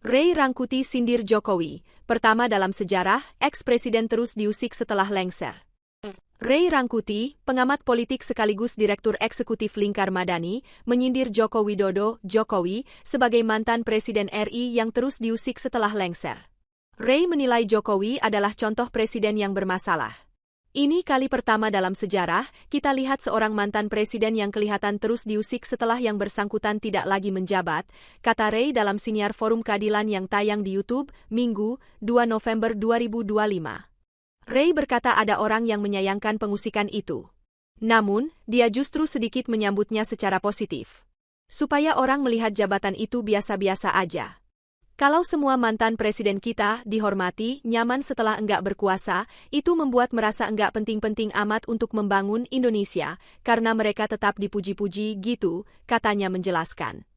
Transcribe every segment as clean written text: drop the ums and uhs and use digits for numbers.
Ray Rangkuti sindir Jokowi, pertama dalam sejarah, eks-presiden terus diusik setelah lengser. Ray Rangkuti, pengamat politik sekaligus Direktur Eksekutif Lingkar Madani, menyindir Joko Widodo, Jokowi, sebagai mantan Presiden RI yang terus diusik setelah lengser. Ray menilai Jokowi adalah contoh presiden yang bermasalah. Ini kali pertama dalam sejarah, kita lihat seorang mantan presiden yang kelihatan terus diusik setelah yang bersangkutan tidak lagi menjabat, kata Ray dalam siniar Forum Keadilan yang tayang di YouTube, Minggu, 2 November 2025. Ray berkata ada orang yang menyayangkan pengusikan itu. Namun, dia justru sedikit menyambutnya secara positif. Supaya orang melihat jabatan itu biasa-biasa aja. Kalau semua mantan presiden kita dihormati, nyaman setelah enggak berkuasa, itu membuat merasa enggak penting-penting amat untuk membangun Indonesia, karena mereka tetap dipuji-puji gitu, katanya menjelaskan.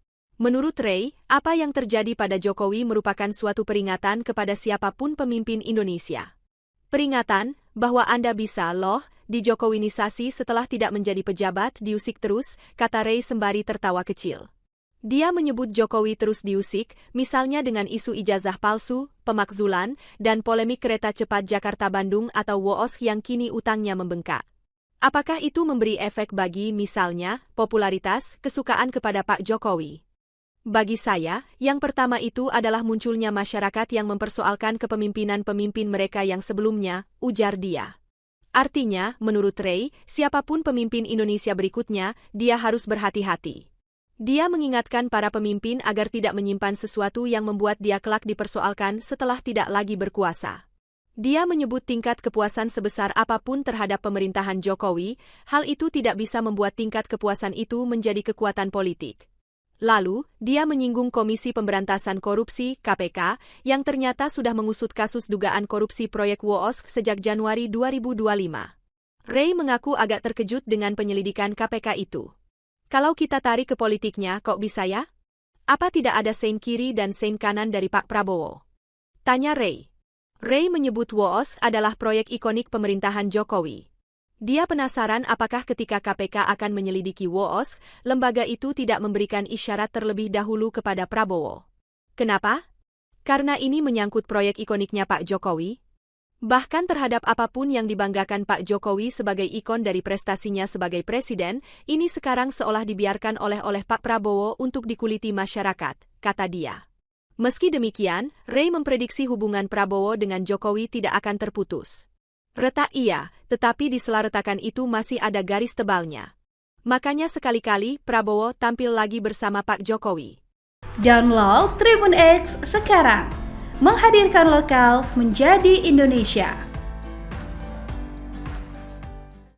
Menurut Ray, apa yang terjadi pada Jokowi merupakan suatu peringatan kepada siapapun pemimpin Indonesia. Peringatan bahwa Anda bisa loh dijokowinisasi setelah tidak menjadi pejabat diusik terus, kata Ray sembari tertawa kecil. Dia menyebut Jokowi terus diusik, misalnya dengan isu ijazah palsu, pemakzulan, dan polemik kereta cepat Jakarta-Bandung atau WOOS yang kini utangnya membengkak. Apakah itu memberi efek bagi, misalnya, popularitas, kesukaan kepada Pak Jokowi? Bagi saya, yang pertama itu adalah munculnya masyarakat yang mempersoalkan kepemimpinan pemimpin mereka yang sebelumnya, ujar dia. Artinya, menurut Ray, siapapun pemimpin Indonesia berikutnya, dia harus berhati-hati. Dia mengingatkan para pemimpin agar tidak menyimpan sesuatu yang membuat dia kelak dipersoalkan setelah tidak lagi berkuasa. Dia menyebut tingkat kepuasan sebesar apapun terhadap pemerintahan Jokowi, hal itu tidak bisa membuat tingkat kepuasan itu menjadi kekuatan politik. Lalu, dia menyinggung Komisi Pemberantasan Korupsi (KPK) yang ternyata sudah mengusut kasus dugaan korupsi proyek WOOS sejak Januari 2025. Ray mengaku agak terkejut dengan penyelidikan KPK itu. Kalau kita tarik ke politiknya, kok bisa ya? Apa tidak ada sein kiri dan sein kanan dari Pak Prabowo? Tanya Ray. Ray menyebut WOOS adalah proyek ikonik pemerintahan Jokowi. Dia penasaran apakah ketika KPK akan menyelidiki WOOS, lembaga itu tidak memberikan isyarat terlebih dahulu kepada Prabowo. Kenapa? Karena ini menyangkut proyek ikoniknya Pak Jokowi. Bahkan terhadap apapun yang dibanggakan Pak Jokowi sebagai ikon dari prestasinya sebagai presiden, ini sekarang seolah dibiarkan oleh Pak Prabowo untuk dikuliti masyarakat, kata dia. Meski demikian, Ray memprediksi hubungan Prabowo dengan Jokowi tidak akan terputus. Retak iya, tetapi di sela retakan itu masih ada garis tebalnya. Makanya sekali-kali Prabowo tampil lagi bersama Pak Jokowi. Download Tribun X sekarang. Menghadirkan lokal menjadi Indonesia.